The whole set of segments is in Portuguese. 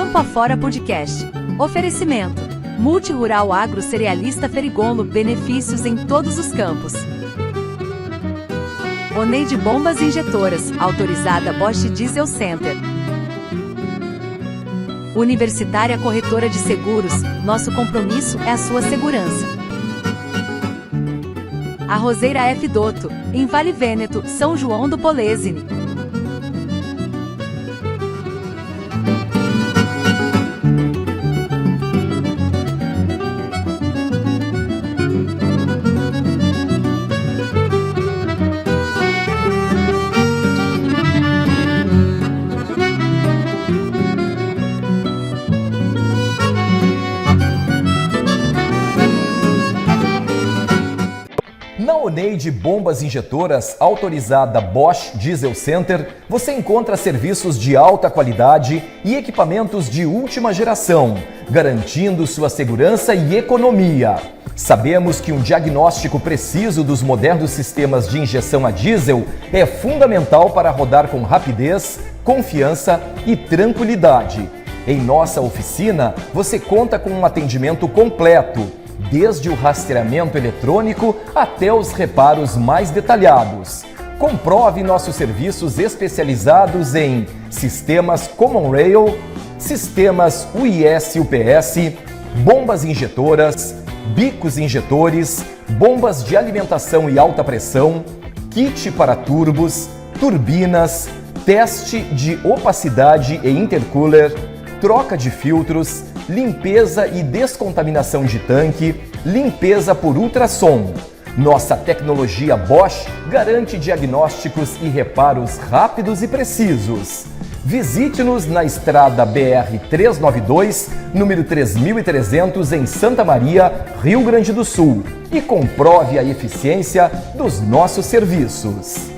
Campo Afora Podcast. Oferecimento. Multirural Agro Cerealista Ferigolo. Benefícios em todos os campos. Oneide Bombas Injetoras. Autorizada Bosch Diesel Center. Universitária Corretora de Seguros. Nosso compromisso é a sua segurança. Arrozeira F. Dotto. Em Vale Vêneto, São João do Polesine. Na Oneide Bombas Injetoras, autorizada Bosch Diesel Center, você encontra serviços de alta qualidade e equipamentos de última geração, garantindo sua segurança e economia. Sabemos que um diagnóstico preciso dos modernos sistemas de injeção a diesel é fundamental para rodar com rapidez, confiança e tranquilidade. Em nossa oficina, você conta com um atendimento completo, desde o rastreamento eletrônico até os reparos mais detalhados. Comprove nossos serviços especializados em sistemas Common Rail, sistemas UIS-UPS, bombas injetoras, bicos injetores, bombas de alimentação e alta pressão, kit para turbos, turbinas, teste de opacidade e intercooler, troca de filtros, limpeza e descontaminação de tanque, limpeza por ultrassom. Nossa tecnologia Bosch garante diagnósticos e reparos rápidos e precisos. Visite-nos na estrada BR-392, número 3300, em Santa Maria, Rio Grande do Sul, e comprove a eficiência dos nossos serviços.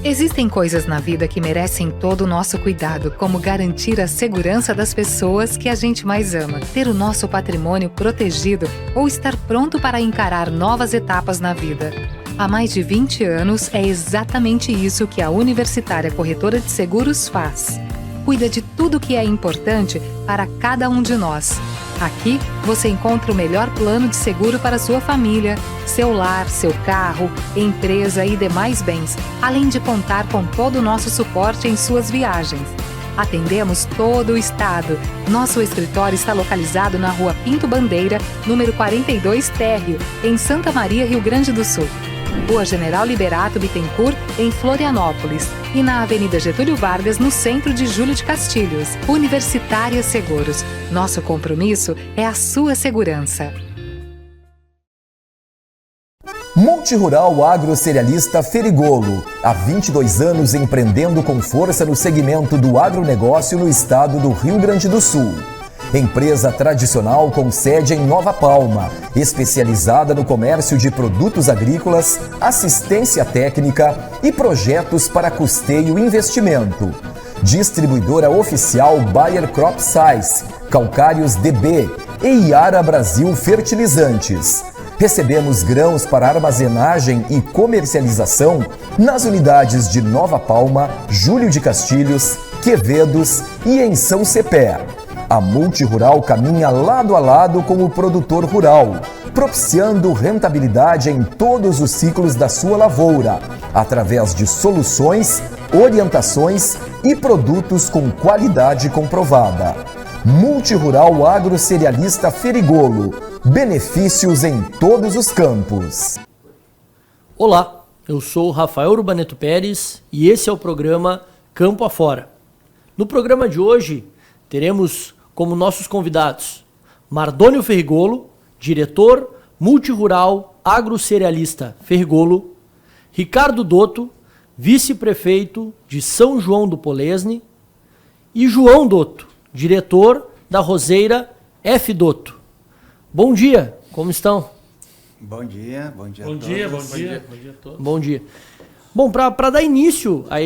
Existem coisas na vida que merecem todo o nosso cuidado, como garantir a segurança das pessoas que a gente mais ama, ter o nosso patrimônio protegido ou estar pronto para encarar novas etapas na vida. Há mais de 20 anos, é exatamente isso que a Universitária Corretora de Seguros faz. Cuida de tudo que é importante para cada um de nós. Aqui, você encontra o melhor plano de seguro para sua família, seu lar, seu carro, empresa e demais bens, além de contar com todo o nosso suporte em suas viagens. Atendemos todo o estado. Nosso escritório está localizado na Rua Pinto Bandeira, número 42 Térreo, em Santa Maria, Rio Grande do Sul. Rua General Liberato Bittencourt, em Florianópolis. E na Avenida Getúlio Vargas, no centro de Júlio de Castilhos. Universitária Seguros. Nosso compromisso é a sua segurança. Multirural Agro Cerealista Ferigolo. Há 22 anos empreendendo com força no segmento do agronegócio no estado do Rio Grande do Sul. Empresa tradicional com sede em Nova Palma, especializada no comércio de produtos agrícolas, assistência técnica e projetos para custeio e investimento. Distribuidora oficial Bayer Crop Science, Calcários DB e Iara Brasil Fertilizantes. Recebemos grãos para armazenagem e comercialização nas unidades de Nova Palma, Júlio de Castilhos, Quevedos e em São Cepé. A Multirural caminha lado a lado com o produtor rural, propiciando rentabilidade em todos os ciclos da sua lavoura, através de soluções, orientações e produtos com qualidade comprovada. Multirural Agro Cerealista Ferigolo. Benefícios em todos os campos. Olá, eu sou Rafael Urbaneto Pérez e esse é o programa Campo Afora. No programa de hoje, teremos como nossos convidados Mardônio Ferrigolo, diretor Multirural Agro Cerealista Ferrigolo, Ricardo Dotto, vice-prefeito de São João do Polesine, e João Dotto, diretor da Arrozeira F. Dotto. Bom dia, como estão? Bom dia a todos. Bom dia a todos. Bom dia. Bom, para dar início a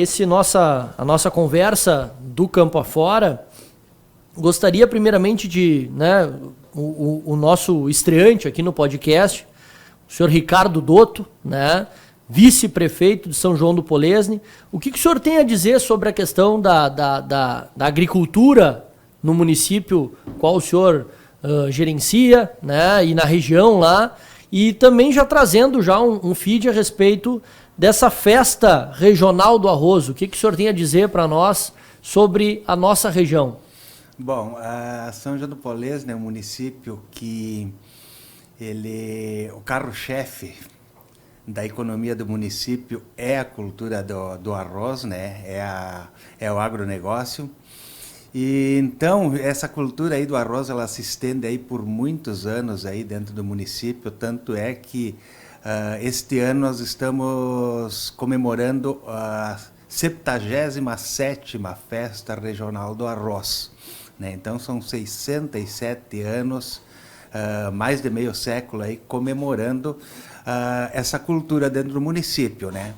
a nossa conversa do Campo Afora, gostaria primeiramente de, o nosso estreante aqui no podcast, o senhor Ricardo Dotto, vice-prefeito de São João do Polesine. O que o senhor tem a dizer sobre a questão da agricultura no município qual o senhor gerencia, né, e na região lá, e também já trazendo já um feed a respeito dessa festa regional do arroz. O que o senhor tem a dizer para nós sobre a nossa região? Bom, a São João do Polês, né, um município que o carro-chefe da economia do município é a cultura do arroz, né, é o agronegócio. E então essa cultura aí do arroz, ela se estende aí por muitos anos aí dentro do município, tanto é que este ano nós estamos comemorando a 77ª Festa Regional do Arroz, né? Então são 67 anos, mais de meio século aí comemorando essa cultura dentro do município, né?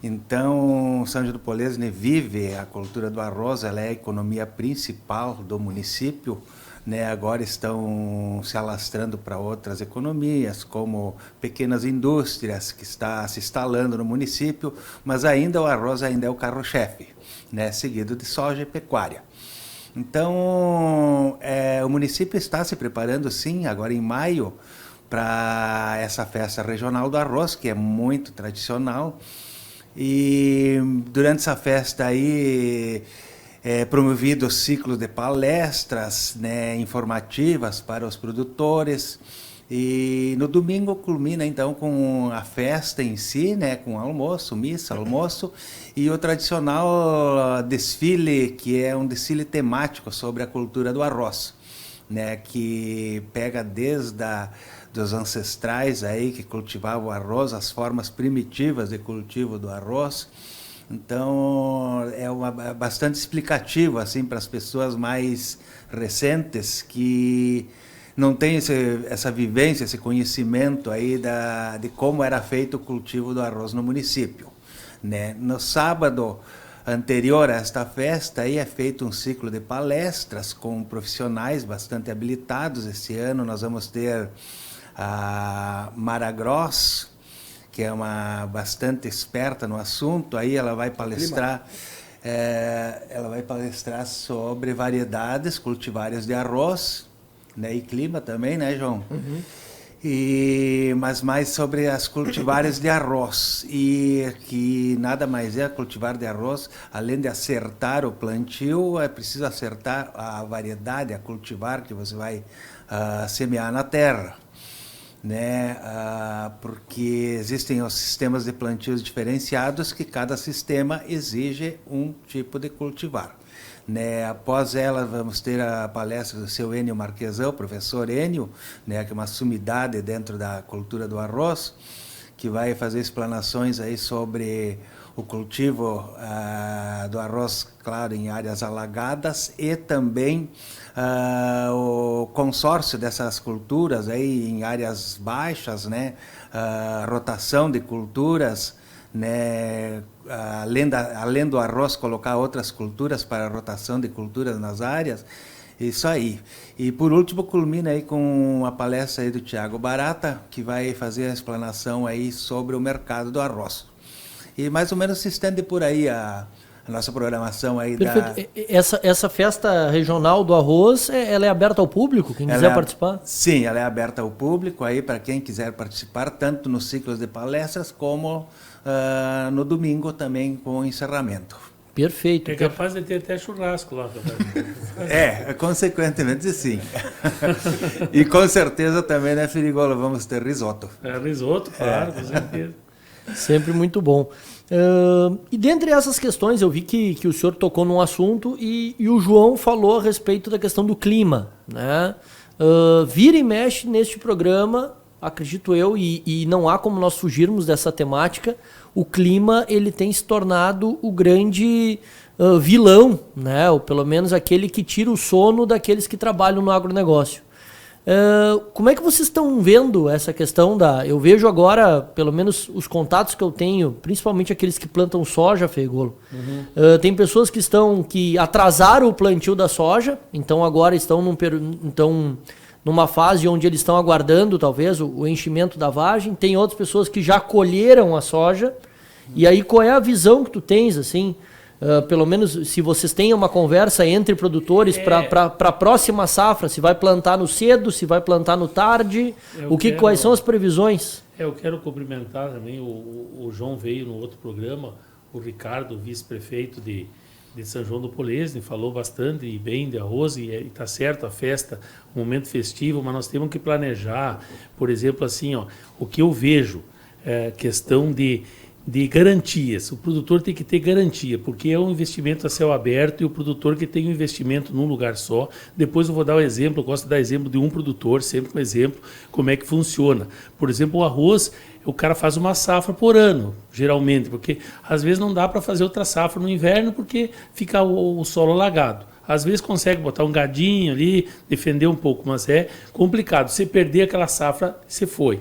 Então, São João do Polês, né, vive a cultura do arroz, ela é a economia principal do município, né? Agora estão se alastrando para outras economias, como pequenas indústrias que está se instalando no município, mas ainda o arroz ainda é o carro-chefe, né? Seguido de soja e pecuária. Então, o município está se preparando, sim, agora em maio, para essa festa regional do arroz, que é muito tradicional. E durante essa festa aí é promovido o ciclo de palestras, né, informativas para os produtores, e no domingo culmina então com a festa em si, né, com almoço, missa, almoço, e o tradicional desfile, que é um desfile temático sobre a cultura do arroz, né, que pega desde dos ancestrais aí que cultivavam o arroz, as formas primitivas de cultivo do arroz. Então é bastante explicativo assim para as pessoas mais recentes que não têm essa vivência, esse conhecimento aí de como era feito o cultivo do arroz no município, né? No sábado anterior a esta festa aí é feito um ciclo de palestras com profissionais bastante habilitados. Esse ano nós vamos ter a Mara Gross, que é uma bastante esperta no assunto. Aí ela vai palestrar, sobre variedades cultivares de arroz, né, e clima também, né, João? Uhum. Mas mais sobre as cultivares de arroz, e que nada mais é cultivar de arroz, além de acertar o plantio, é preciso acertar a variedade, a cultivar que você vai semear na terra, né? Porque existem os sistemas de plantios diferenciados, que cada sistema exige um tipo de cultivar, né? Após ela vamos ter a palestra do seu Enio Marquesão, professor Enio, né, que é uma sumidade dentro da cultura do arroz, que vai fazer explanações aí sobre o cultivo do arroz, claro, em áreas alagadas, e também o consórcio dessas culturas aí em áreas baixas, né, rotação de culturas, né, além do arroz, colocar outras culturas para a rotação de culturas nas áreas, isso aí. E por último culmina aí com a palestra aí do Tiago Barata, que vai fazer a explanação aí sobre o mercado do arroz. E mais ou menos se estende por aí a nossa programação aí. Perfeito. Essa festa regional do arroz, ela é aberta ao público, quem quiser participar? Sim, ela é aberta ao público aí para quem quiser participar, tanto nos ciclos de palestras como no domingo também com o encerramento. Perfeito. É capaz de ter até churrasco lá. Consequentemente sim. E com certeza também, né, Firigola, vamos ter risoto. Risoto, claro, com certeza. Sempre muito bom. E dentre essas questões, eu vi que o senhor tocou num assunto e o João falou a respeito da questão do clima, né? Vira e mexe neste programa, acredito eu, e não há como nós fugirmos dessa temática. O clima, ele tem se tornado o grande vilão, né? Ou pelo menos aquele que tira o sono daqueles que trabalham no agronegócio. Como é que vocês estão vendo essa questão eu vejo agora, pelo menos os contatos que eu tenho, principalmente aqueles que plantam soja, Feigolo. Uhum. Tem pessoas que atrasaram o plantio da soja, então agora estão numa fase onde eles estão aguardando talvez o enchimento da vagem. Tem outras pessoas que já colheram a soja. E aí qual é a visão que tu tens assim pelo menos se vocês têm uma conversa entre produtores para a próxima safra, se vai plantar no cedo, se vai plantar no tarde, quais são as previsões? Eu quero cumprimentar também, o João veio no outro programa, o Ricardo, vice-prefeito de São João do Polesne, falou bastante e bem de arroz, e está certo, a festa, um momento festivo, mas nós temos que planejar, por exemplo, assim, ó, o que eu vejo, questão de garantias. O produtor tem que ter garantia, porque é um investimento a céu aberto e o produtor que tem um investimento num lugar só. Depois eu vou dar um exemplo, eu gosto de dar exemplo de um produtor, sempre um exemplo, como é que funciona. Por exemplo, o arroz, o cara faz uma safra por ano, geralmente, porque às vezes não dá para fazer outra safra no inverno porque fica o solo alagado. Às vezes consegue botar um gadinho ali, defender um pouco, mas é complicado. Você perder aquela safra, você foi.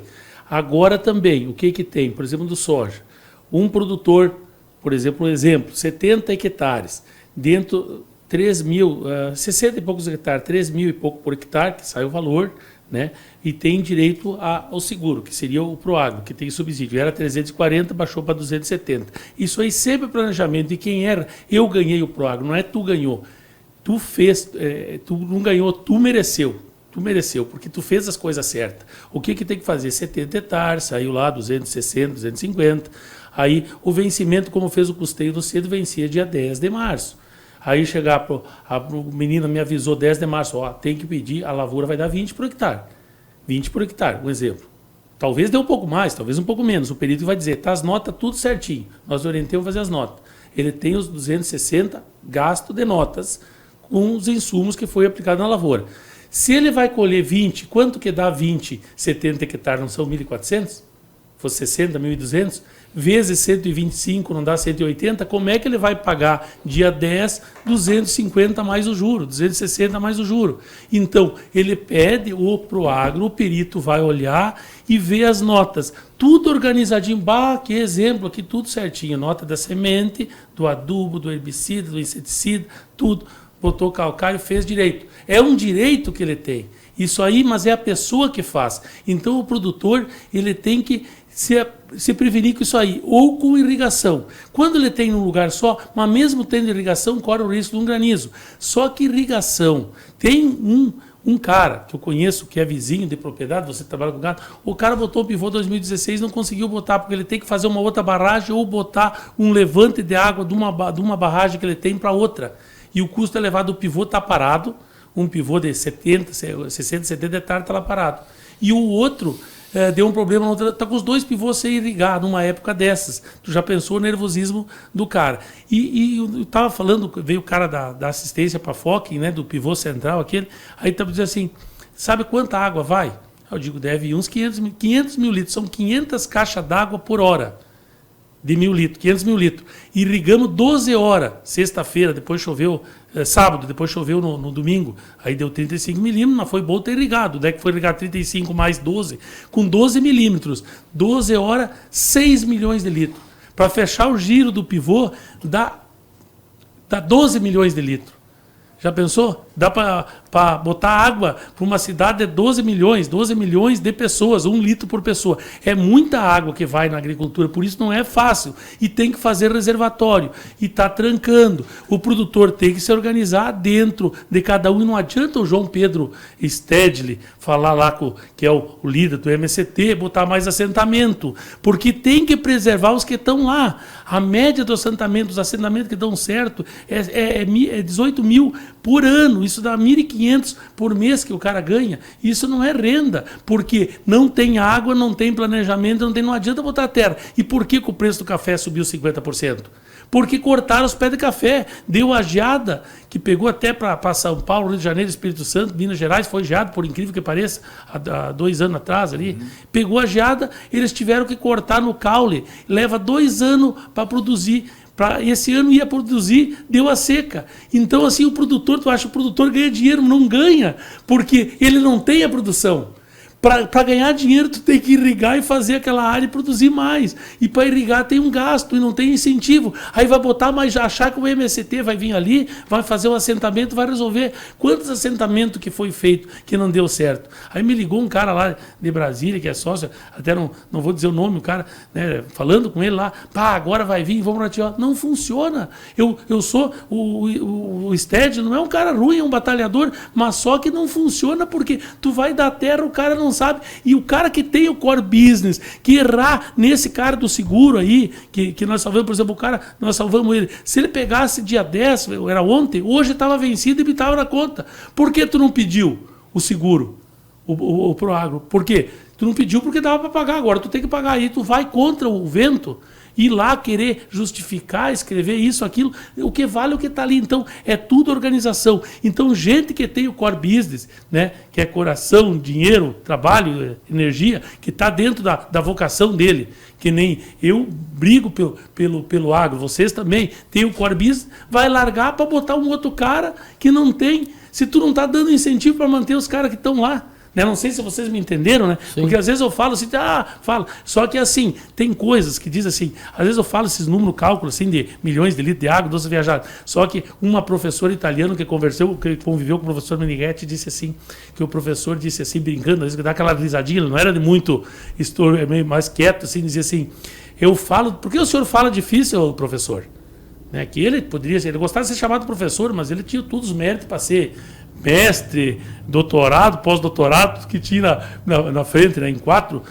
Agora também, o que tem? Por exemplo, do soja. Um produtor, por exemplo, 70 hectares, dentro 60 e poucos hectares, 3 mil e pouco por hectare, que sai o valor, né? E tem direito ao seguro, que seria o Proagro, que tem subsídio. Era 340, baixou para 270. Isso aí sempre é planejamento de quem era. Eu ganhei o Proagro, não é tu ganhou. Tu fez, tu não ganhou, tu mereceu. Tu mereceu, porque tu fez as coisas certas. O que tem que fazer? 70 hectares, saiu lá 260, 250. Aí o vencimento, como fez o custeio do cedo, vencia dia 10 de março. Aí chegar a menina me avisou 10 de março, tem que pedir, a lavoura vai dar 20 por hectare. 20 por hectare, um exemplo. Talvez dê um pouco mais, talvez um pouco menos. O perito vai dizer, tá as notas tudo certinho. Nós orientamos a fazer as notas. Ele tem os 260 gasto de notas com os insumos que foi aplicado na lavoura. Se ele vai colher 20, quanto que dá 20, 70 hectares, não são 1.400? Fosse 60, 1.200? Vezes 125, não dá 180, como é que ele vai pagar dia 10, 250 mais o juro, 260 mais o juro? Então, ele pede o Proagro, o perito vai olhar e ver as notas. Tudo organizadinho, que exemplo, aqui tudo certinho. Nota da semente, do adubo, do herbicida, do inseticida, tudo. Botou calcário, fez direito. É um direito que ele tem. Isso aí, mas é a pessoa que faz. Então, o produtor, ele tem que se prevenir com isso aí, ou com irrigação. Quando ele tem num lugar só, mas mesmo tendo irrigação, corre o risco de um granizo. Só que irrigação, tem um cara que eu conheço, que é vizinho de propriedade, você trabalha com gado, o cara botou o pivô 2016, não conseguiu botar, porque ele tem que fazer uma outra barragem ou botar um levante de água de uma barragem que ele tem para outra. E o custo elevado do pivô está parado, um pivô de 60, 70 hectares está lá parado. E o outro deu um problema, está com os dois pivôs sem irrigar numa época dessas. Tu já pensou o nervosismo do cara. E eu estava falando, veio o cara da assistência para a FOC, né, do pivô central, aquele, aí estava dizendo assim, sabe quanta água vai? Eu digo, deve ir uns 500 mil litros, são 500 caixas d'água por hora. De 1.000 litros, 500 mil litros. Irrigamos 12 horas, sexta-feira, depois choveu, sábado, depois choveu no domingo, aí deu 35 milímetros, mas foi bom ter irrigado, daí que foi irrigar 35 mais 12, com 12 milímetros, 12 horas, 6 milhões de litros. Para fechar o giro do pivô, dá 12 milhões de litros. Já pensou? Dá para botar água para uma cidade de 12 milhões de pessoas, 1 litro por pessoa. É muita água que vai na agricultura, por isso não é fácil. E tem que fazer reservatório. E está trancando. O produtor tem que se organizar dentro de cada um. E não adianta o João Pedro Stedley falar lá, que é o líder do MST, botar mais assentamento. Porque tem que preservar os que estão lá. A média dos assentamentos, os assentamentos que dão certo, é 18 mil por ano. Isso dá 1.500 por mês que o cara ganha. Isso não é renda, porque não tem água, não tem planejamento, não adianta botar terra. E por que o preço do café subiu 50%? Porque cortaram os pés de café. Deu a geada, que pegou até para São Paulo, Rio de Janeiro, Espírito Santo, Minas Gerais, foi geado, por incrível que pareça, há 2 anos atrás ali. Pegou a geada, eles tiveram que cortar no caule. Leva 2 anos para produzir. Esse ano ia produzir, deu a seca. Então, assim, o produtor, tu acha que o produtor ganha dinheiro? Não ganha, porque ele não tem a produção. Para ganhar dinheiro, tu tem que irrigar e fazer aquela área e produzir mais. E para irrigar tem um gasto e não tem incentivo. Aí vai botar mais, achar que o MST vai vir ali, vai fazer um assentamento, vai resolver. Quantos assentamentos que foi feito que não deu certo? Aí me ligou um cara lá de Brasília, que é sócio, até não vou dizer o nome, o cara, né, falando com ele lá, agora vai vir, vamos ratificar. Não funciona. Eu sou, o Sted não é um cara ruim, é um batalhador, mas só que não funciona porque tu vai dar terra, o cara não sabe. E o cara que tem o core business, que errar nesse cara do seguro aí, que nós salvamos, por exemplo, o cara, nós salvamos ele. Se ele pegasse dia 10, era ontem, hoje estava vencido e me estava na conta. Por que tu não pediu o seguro, o Proagro? Por quê? Tu não pediu porque dava para pagar, agora tu tem que pagar. Aí tu vai contra o vento, ir lá querer justificar, escrever isso, aquilo, o que vale é o que está ali. Então, é tudo organização. Então, gente que tem o core business, né, que é coração, dinheiro, trabalho, energia, que está dentro da vocação dele, que nem eu brigo pelo agro, vocês também têm o core business, vai largar para botar um outro cara que não tem, se tu não está dando incentivo para manter os caras que estão lá. Né? Não sei se vocês me entenderam, né? Sim. Porque às vezes eu falo assim, falo. Só que assim, tem coisas que diz assim, às vezes eu falo esses números, cálculos assim, de milhões de litros de água, doce viajada. Só que uma professora italiana que conviveu com o professor Meneghetti, disse assim, que o professor disse assim, brincando, às vezes dá aquela risadinha, ele não era de muito meio mais quieto, assim, dizia assim, eu falo, por que o senhor fala difícil, professor? Né? Que ele gostava de ser chamado professor, mas ele tinha todos os méritos para ser mestre, doutorado, pós-doutorado, que tinha na frente, né, em 4,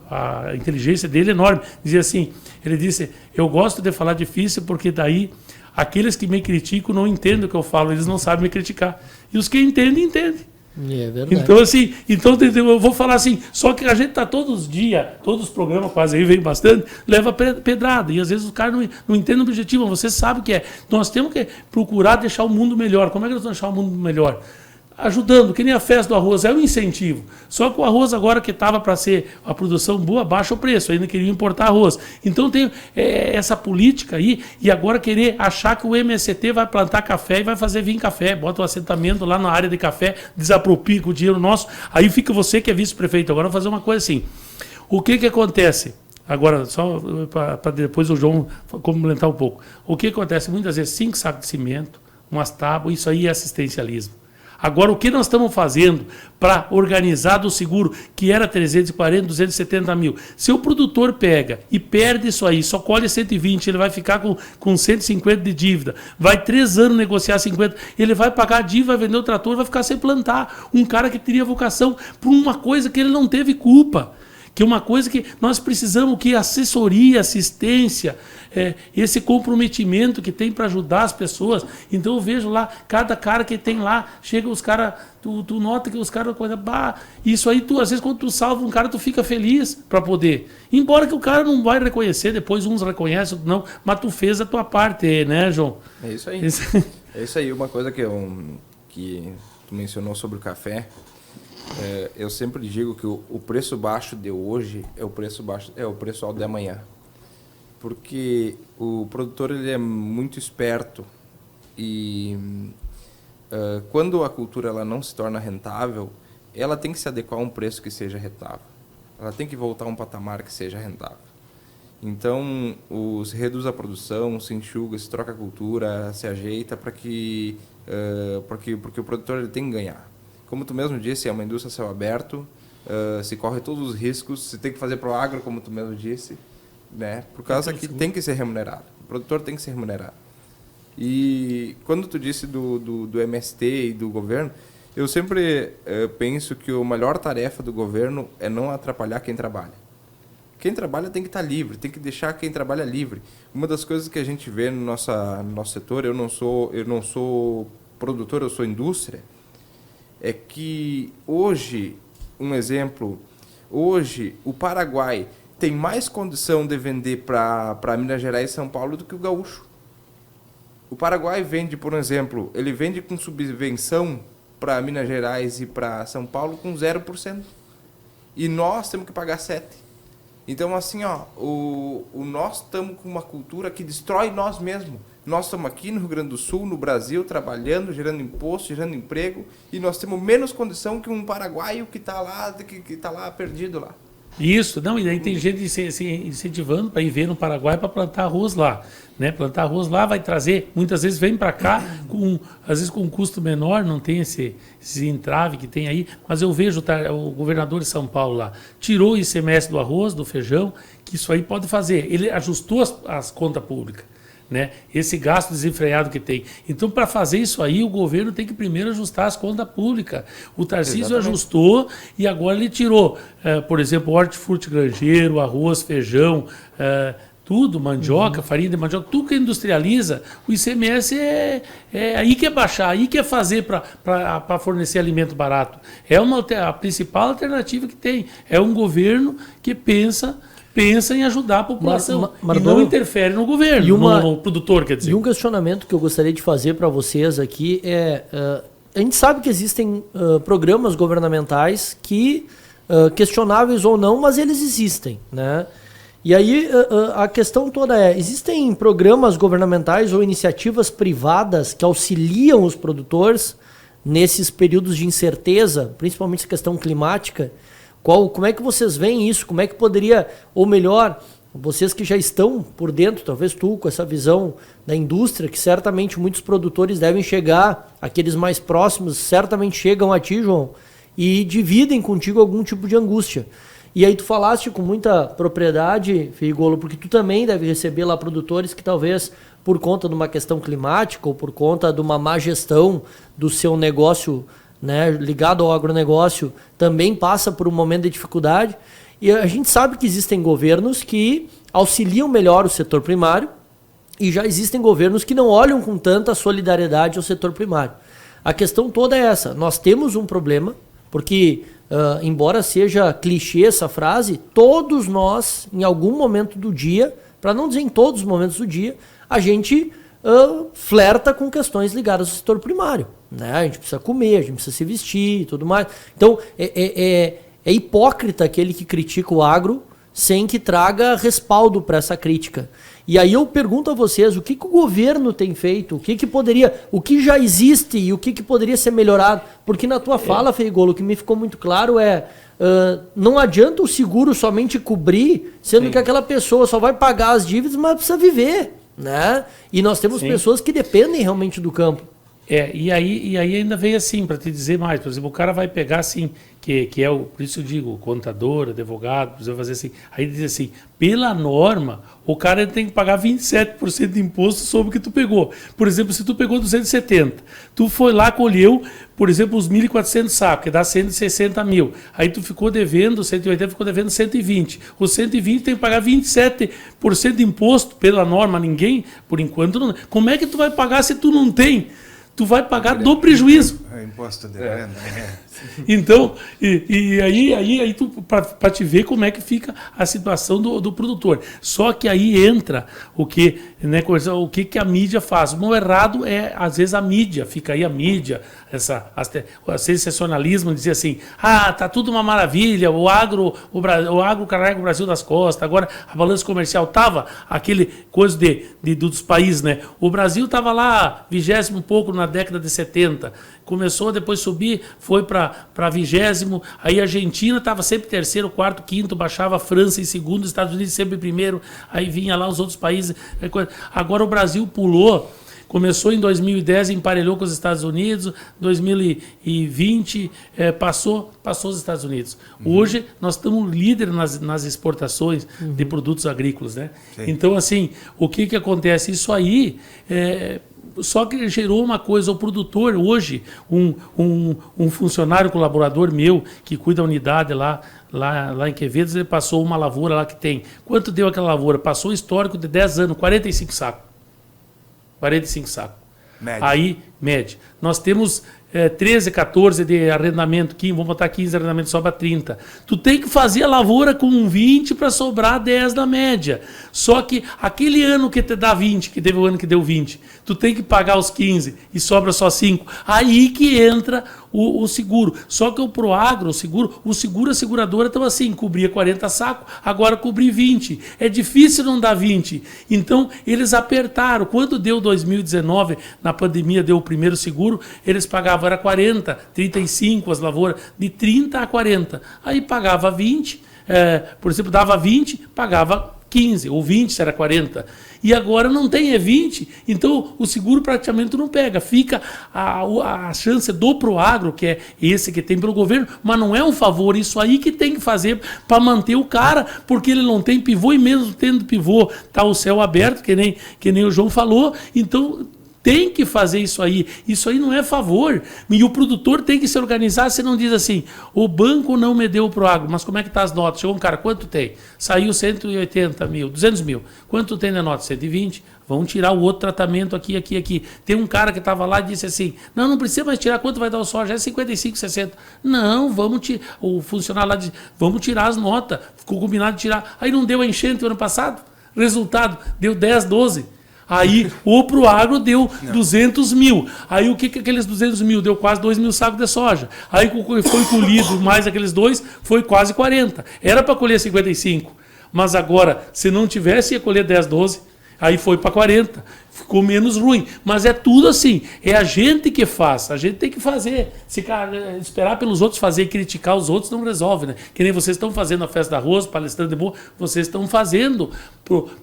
a inteligência dele é enorme. Dizia assim, ele disse, eu gosto de falar difícil porque daí aqueles que me criticam não entendem o que eu falo, eles não sabem me criticar. E os que entendem, entendem. É verdade. Então, assim, eu vou falar assim, só que a gente está todos os dias, todos os programas quase aí, vem bastante, leva pedrada, e às vezes os caras não entendem o objetivo, você sabe o que é. Nós temos que procurar deixar o mundo melhor. Como é que nós vamos deixar o mundo melhor? Ajudando, que nem a festa do arroz, é um incentivo. Só que o arroz agora que estava para ser a produção boa, baixa o preço, ainda queriam importar arroz. Então tem essa política aí, e agora querer achar que o MST vai plantar café e vai fazer vir café, bota um assentamento lá na área de café, desapropria com o dinheiro nosso, aí fica você que é vice-prefeito. Agora eu vou fazer uma coisa assim, o que acontece? Agora, só para depois o João complementar um pouco. O que acontece? Muitas vezes 5 sacos de cimento, umas tábuas, isso aí é assistencialismo. Agora, o que nós estamos fazendo para organizar do seguro, que era 340, 270 mil? Se o produtor pega e perde isso aí, só colhe 120, ele vai ficar com 150 de dívida, vai 3 anos negociar 50, ele vai pagar a dívida, vai vender o trator, vai ficar sem plantar. Um cara que teria vocação por uma coisa que ele não teve culpa. Que é uma coisa que nós precisamos, que assessoria, assistência, esse comprometimento que tem para ajudar as pessoas. Então eu vejo lá, cada cara que tem lá, chega os caras, tu nota que os caras, isso aí, às vezes quando tu salva um cara, tu fica feliz para poder. Embora que o cara não vai reconhecer, depois uns reconhecem, outros não, mas tu fez a tua parte, né, João? É isso aí. É isso aí, uma coisa que tu mencionou sobre o café. Eu sempre digo que o preço baixo de hoje é o preço alto de amanhã, porque o produtor ele é muito esperto e quando a cultura ela não se torna rentável, ela tem que se adequar a um preço que seja rentável, ela tem que voltar a um patamar que seja rentável. Então se reduz a produção, se enxuga, se troca a cultura, se ajeita porque o produtor ele tem que ganhar. Como tu mesmo disse, é uma indústria a céu aberto, se corre todos os riscos, se tem que fazer pro agro, como tu mesmo disse, né? Por causa que tem que ser remunerado. O produtor tem que ser remunerado. E quando tu disse do MST e do governo, eu sempre penso que a maior tarefa do governo é não atrapalhar quem trabalha. Quem trabalha tem que estar livre, tem que deixar quem trabalha livre. Uma das coisas que a gente vê no nosso setor, eu não sou produtor, eu sou indústria, é que hoje, um exemplo, hoje o Paraguai tem mais condição de vender para Minas Gerais e São Paulo do que o gaúcho. O Paraguai vende, por exemplo, ele vende com subvenção para Minas Gerais e para São Paulo com 0%. E nós temos que pagar 7%. Então, assim, nós estamos com uma cultura que destrói nós mesmos. Nós estamos aqui no Rio Grande do Sul, no Brasil, trabalhando, gerando imposto, gerando emprego, e nós temos menos condição que um paraguaio que está lá perdido lá. Isso, não, e daí tem gente se incentivando para ir ver no Paraguai para plantar arroz lá, né? Plantar arroz lá vai trazer, muitas vezes vem para cá, às vezes com um custo menor, não tem esse entrave que tem aí, mas eu vejo o governador de São Paulo lá, tirou o ICMS do arroz, do feijão, que isso aí pode fazer, ele ajustou as contas públicas. Né? Esse gasto desenfreado que tem. Então, para fazer isso aí, o governo tem que primeiro ajustar as contas públicas. O Tarcísio ajustou e agora ele tirou, por exemplo, hortifruti granjeiro, arroz, feijão, tudo, mandioca, farinha de mandioca, tudo que industrializa, o ICMS é aí que é baixar, aí que é fazer para fornecer alimento barato. É a principal alternativa que tem. É um governo que pensa em ajudar a população e não interfere no governo, no produtor, quer dizer. E um questionamento que eu gostaria de fazer para vocês aqui a gente sabe que existem programas governamentais que, questionáveis ou não, mas eles existem, né? E aí a questão toda existem programas governamentais ou iniciativas privadas que auxiliam os produtores nesses períodos de incerteza, principalmente a questão climática? Como é que vocês veem isso? Como é que poderia, ou melhor, vocês que já estão por dentro, talvez tu com essa visão da indústria, que certamente muitos produtores devem chegar, aqueles mais próximos certamente chegam a ti, João, e dividem contigo algum tipo de angústia. E aí tu falaste com muita propriedade, Feigolo, porque tu também deve receber lá produtores que talvez por conta de uma questão climática ou por conta de uma má gestão do seu negócio, né, ligado ao agronegócio, também passa por um momento de dificuldade. E a gente sabe que existem governos que auxiliam melhor o setor primário e já existem governos que não olham com tanta solidariedade ao setor primário. A questão toda é essa. Nós temos um problema, porque, embora seja clichê essa frase, todos nós, em algum momento do dia, para não dizer em todos os momentos do dia, a gente flerta com questões ligadas ao setor primário. Né? A gente precisa comer, a gente precisa se vestir e tudo mais. Então, é hipócrita aquele que critica o agro sem que traga respaldo para essa crítica. E aí eu pergunto a vocês, o que o governo tem feito? O que já existe e o que poderia ser melhorado? Porque na tua fala, Feigolo, o que me ficou muito claro não adianta o seguro somente cobrir, sendo que aquela pessoa só vai pagar as dívidas, mas precisa viver. Né? E nós temos pessoas que dependem realmente do campo. E aí ainda veio assim, para te dizer mais, por exemplo, o cara vai pegar assim, que é por isso eu digo, contador, advogado, precisa fazer assim, aí diz assim, pela norma, o cara tem que pagar 27% de imposto sobre o que tu pegou. Por exemplo, se tu pegou 270, tu foi lá, colheu, por exemplo, os 1.400 sacos, que dá 160 mil, aí tu ficou devendo, 180 ficou devendo 120, os 120 tem que pagar 27% de imposto, pela norma, ninguém, por enquanto, não. Como é que tu vai pagar se tu não tem? Tu vai pagar do prejuízo. Imposto de renda. Então, e aí tu, para te ver como é que fica a situação do produtor. Só que aí entra o que a mídia faz. O errado é, às vezes, a mídia. Fica aí a mídia, o sensacionalismo, dizer assim, tá tudo uma maravilha, o agro carrega o Brasil das costas, agora a balança comercial estava aquele coisa dos países, né? O Brasil estava lá, 20º pouco na década de 70, começou a depois subir, foi para 20º, aí a Argentina estava sempre terceiro, quarto, quinto, baixava a França em segundo, Estados Unidos sempre primeiro, aí vinha lá os outros países. Agora o Brasil pulou, começou em 2010, emparelhou com os Estados Unidos, 2020 passou os Estados Unidos. Hoje nós estamos líderes nas exportações de produtos agrícolas, né? Então, assim, o que acontece? Isso aí só que gerou uma coisa, o produtor hoje, um funcionário colaborador meu, que cuida da unidade lá em Quevedos, ele passou uma lavoura lá que tem. Quanto deu aquela lavoura? Passou o histórico de 10 anos, 45 sacos. 45 sacos. Médio. Aí, mede. Nós temos 13, 14 de arrendamento, 15, vamos botar 15 de arrendamento, sobra 30. Tu tem que fazer a lavoura com 20 para sobrar 10 na média. Só que aquele ano que te dá 20, que teve o ano que deu 20, tu tem que pagar os 15 e sobra só 5. Aí que entra o seguro. Só que o Proagro, o seguro, a seguradora estão assim, cobria 40 sacos, agora cobri 20. É difícil não dar 20. Então, eles apertaram. Quando deu 2019, na pandemia, deu o primeiro seguro, eles pagavam, era 40, 35 as lavouras, de 30 a 40. Aí pagava 20, por exemplo, dava 20, pagava 15, ou 20 se era 40. E agora não tem, é 20, então o seguro praticamente não pega. Fica a chance do Proagro, que é esse que tem pelo governo, mas não é um favor, isso aí que tem que fazer para manter o cara, porque ele não tem pivô, e mesmo tendo pivô, tá o céu aberto, que nem o João falou, então tem que fazer isso aí não é favor, e o produtor tem que se organizar. Você não diz assim, o banco não me deu o Proagro, mas como é que tá as notas? Chegou um cara, quanto tem? Saiu 180 mil, 200 mil, quanto tem na nota? 120, vão tirar o outro tratamento aqui. Tem um cara que estava lá e disse assim, não precisa mais tirar, quanto vai dar o soja? É 55, 60. Não, vamos tirar, o funcionário lá disse, vamos tirar as notas, ficou combinado de tirar, aí não deu a enchente o ano passado, resultado, deu 10, 12. Aí o Proagro deu 200 mil. Aí o que aqueles 200 mil? Deu quase 2 mil sacos de soja. Aí foi colhido mais aqueles 2, foi quase 40. Era para colher 55. Mas agora, se não tivesse, ia colher 10, 12. Aí foi para 40. Ficou menos ruim. Mas é tudo assim. É a gente que faz. A gente tem que fazer. Se esperar pelos outros fazer e criticar os outros não resolve, né? Que nem vocês estão fazendo a festa da arroz, palestrando de boa, vocês estão fazendo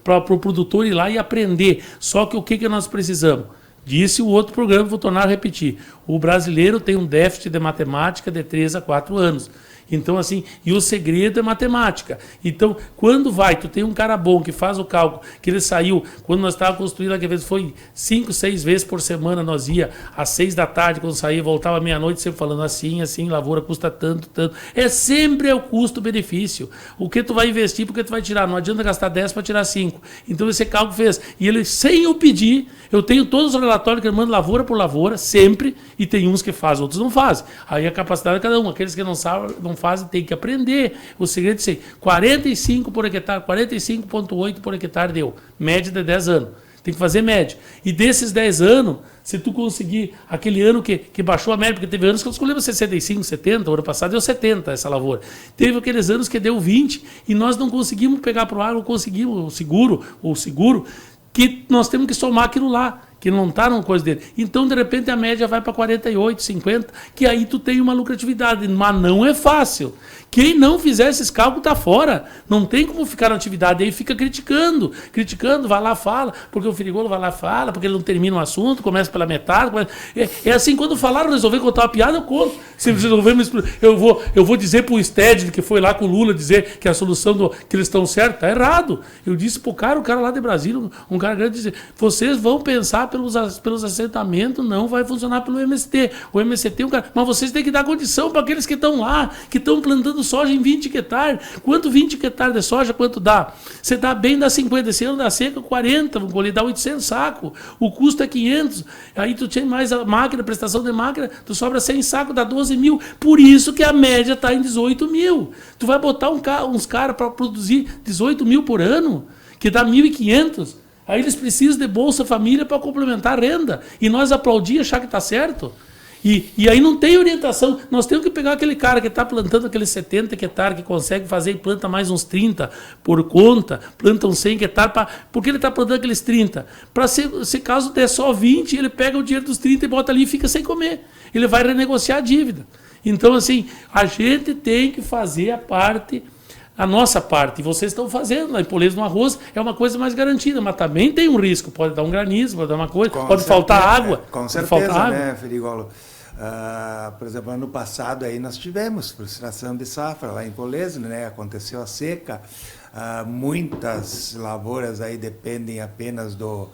para o produtor ir lá e aprender. Só que o que nós precisamos? Disse o outro programa, vou tornar a repetir. O brasileiro tem um déficit de matemática de 3 a 4 anos. Então, assim, e o segredo é matemática. Então, quando tu tem um cara bom que faz o cálculo, que ele saiu, quando nós estávamos construindo, às vezes foi 5, 6 vezes por semana, nós ia às 6 da tarde, quando saía, voltava à meia-noite, sempre falando assim, lavoura custa tanto. É sempre o custo-benefício. O que tu vai investir, porque tu vai tirar. Não adianta gastar 10 para tirar 5. Então, esse cálculo fez. E ele, sem eu pedir, eu tenho todos os relatórios que ele manda lavoura por lavoura, sempre, e tem uns que fazem, outros não fazem. Aí a capacidade de cada um. Aqueles que não sabem, não fazem, tem que aprender. O segredo é ser 45 por hectare, 45,8 por hectare deu. Média de 10 anos. Tem que fazer média. E desses 10 anos, se tu conseguir, aquele ano que baixou a média, porque teve anos que eu escolhi 65, 70, o ano passado deu 70 essa lavoura. Teve aqueles anos que deu 20 e nós não conseguimos pegar para o ar, não conseguimos o seguro, que nós temos que somar aquilo lá, que não está numa coisa dele. Então, de repente, a média vai para 48, 50, que aí tu tem uma lucratividade, mas não é fácil. Quem não fizer esses cálculos está fora. Não tem como ficar na atividade. Aí fica criticando, vai lá, fala, porque o Ferigolo vai lá, fala, porque ele não termina o assunto, começa pela metade. É assim, quando falaram, resolver contar uma piada, eu conto. Se resolvermos, eu vou dizer para o Sted, que foi lá com o Lula, dizer que a solução que eles estão certos, está errado. Eu disse para o cara lá de Brasília, um cara grande, dizer, vocês vão pensar pelos assentamentos, não vai funcionar pelo MST. O MST é um cara, mas vocês têm que dar condição para aqueles que estão lá, que estão plantando soja em 20 hectares. Quanto 20 hectares de soja, quanto dá? Você dá bem, dá 50. Esse ano dá seca, 40. Vamos colher, dá 800 sacos. O custo é 500. Aí tu tem mais a máquina, prestação de máquina, tu sobra 100 sacos, dá 12 mil. Por isso que a média está em 18 mil. Tu vai botar uns caras para produzir 18 mil por ano, que dá 1.500. Aí eles precisam de Bolsa Família para complementar a renda. E nós aplaudimos, achar que está certo. E aí não tem orientação. Nós temos que pegar aquele cara que está plantando aqueles 70 hectares, que consegue fazer e planta mais uns 30 por conta, planta uns 100 hectares, porque ele está plantando aqueles 30. Para se caso der só 20, ele pega o dinheiro dos 30 e bota ali e fica sem comer. Ele vai renegociar a dívida. Então, assim, a gente tem que fazer a nossa parte, e vocês estão fazendo, lá em Poleza no arroz é uma coisa mais garantida, mas também tem um risco, pode dar um granizo, pode dar uma coisa, pode faltar água. Com certeza, né, Ferigolo? Por exemplo, ano passado aí nós tivemos frustração de safra lá em Poleza, né? Aconteceu a seca, muitas lavouras aí dependem apenas do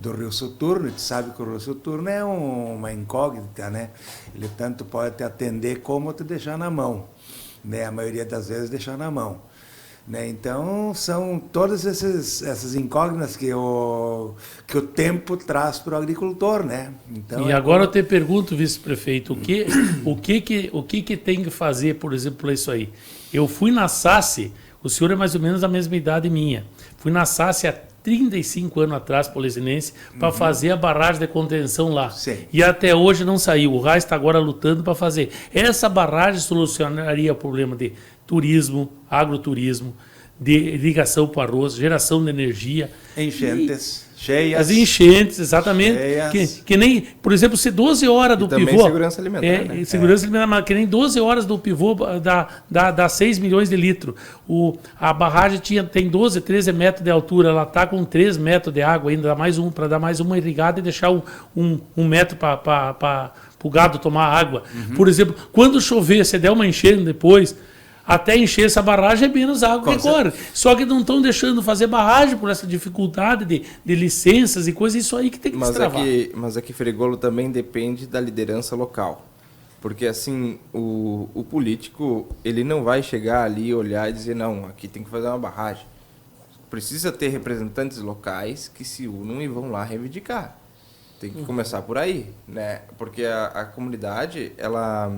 Rio Soturno, e tu sabe que o Rio Soturno é uma incógnita, né? Ele tanto pode te atender como te deixar na mão, né? A maioria das vezes deixar na mão. né? Então, são todas essas incógnitas que o tempo traz para o agricultor, né? Então, e agora eu te pergunto, vice-prefeito, o que tem que fazer, por exemplo, para isso aí? Eu fui na SACE, o senhor é mais ou menos da mesma idade minha, fui na SACE há 35 anos atrás, Polesinense, para fazer a barragem de contenção lá. Sim. E até hoje não saiu. O RAIS está agora lutando para fazer. Essa barragem solucionaria o problema de turismo, agroturismo, de irrigação para o arroz, geração de energia. Enchentes, cheias. As enchentes, exatamente. Cheias. Que nem, por exemplo, se 12 horas do também pivô... segurança alimentar, né? Segurança alimentar, mas que nem 12 horas do pivô dá 6 milhões de litros. A barragem tem 12, 13 metros de altura, ela está com 3 metros de água ainda, para dar mais uma irrigada e deixar um metro para o gado tomar água. Por exemplo, quando chover, se der uma enchente depois... Até encher essa barragem é menos água que corre. Só que não estão deixando fazer barragem por essa dificuldade de licenças e coisas, isso aí que tem que destravar. Mas é que Ferigolo também depende da liderança local. Porque assim, o político, ele não vai chegar ali, olhar e dizer, não, aqui tem que fazer uma barragem. Precisa ter representantes locais que se unam e vão lá reivindicar. Tem que começar por aí, né? Porque a comunidade, ela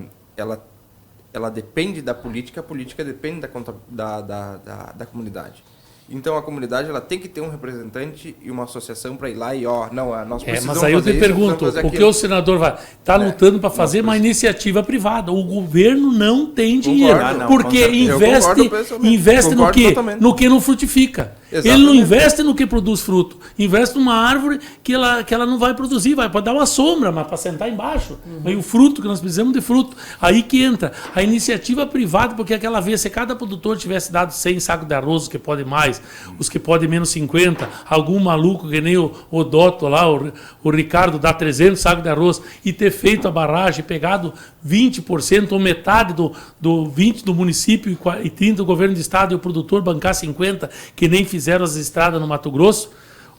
depende da política, a política depende da comunidade. Então a comunidade ela tem que ter um representante e uma associação para ir lá e nós precisamos mas aí eu te pergunto, o que o senador está lutando para fazer uma iniciativa privada? O governo não tem dinheiro, porque investe no que não frutifica. Exatamente. Ele não investe no que produz fruto, investe numa árvore que ela não vai produzir, pode dar uma sombra, mas para sentar embaixo. Aí o fruto, que nós precisamos de fruto, aí que entra a iniciativa privada, porque aquela vez, se cada produtor tivesse dado 100 sacos de arroz, os que podem mais, os que podem menos 50, algum maluco que nem o Dotto lá, o Ricardo dá 300 sacos de arroz e ter feito a barragem, pegado 20% ou metade do 20% do município e 30% do governo do estado e o produtor bancar 50%, que nem fizeram as estradas no Mato Grosso,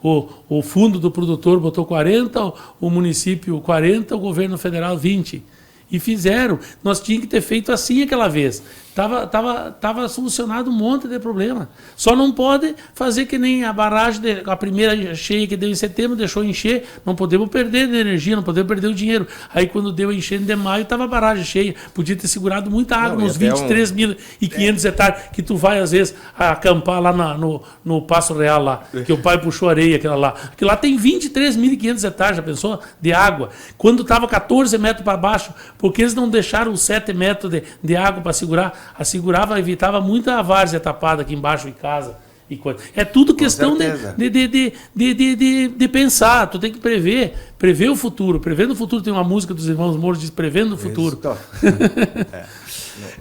o fundo do produtor botou 40%, o município 40%, o governo federal 20%. E fizeram. Nós tínhamos que ter feito assim aquela vez. Tava solucionado um monte de problema. Só não pode fazer que nem a barragem, a primeira cheia que deu em setembro, deixou encher. Não podemos perder de energia, não podemos perder o dinheiro. Aí quando deu a enchente de maio, estava a barragem cheia. Podia ter segurado muita água, uns 23.500 hectares, que tu vai às vezes acampar lá no Passo Real lá, que o pai puxou areia, aquela lá. Porque lá tem 23.500 hectares, já pensou? De água. Quando estava 14 metros para baixo, porque eles não deixaram os 7 metros de água para segurar, evitava muita várzea tapada aqui embaixo de casa. É tudo questão de pensar. Tu tem que prever o futuro. Prevendo o futuro, tem uma música dos Irmãos Mouros que diz prevendo o futuro.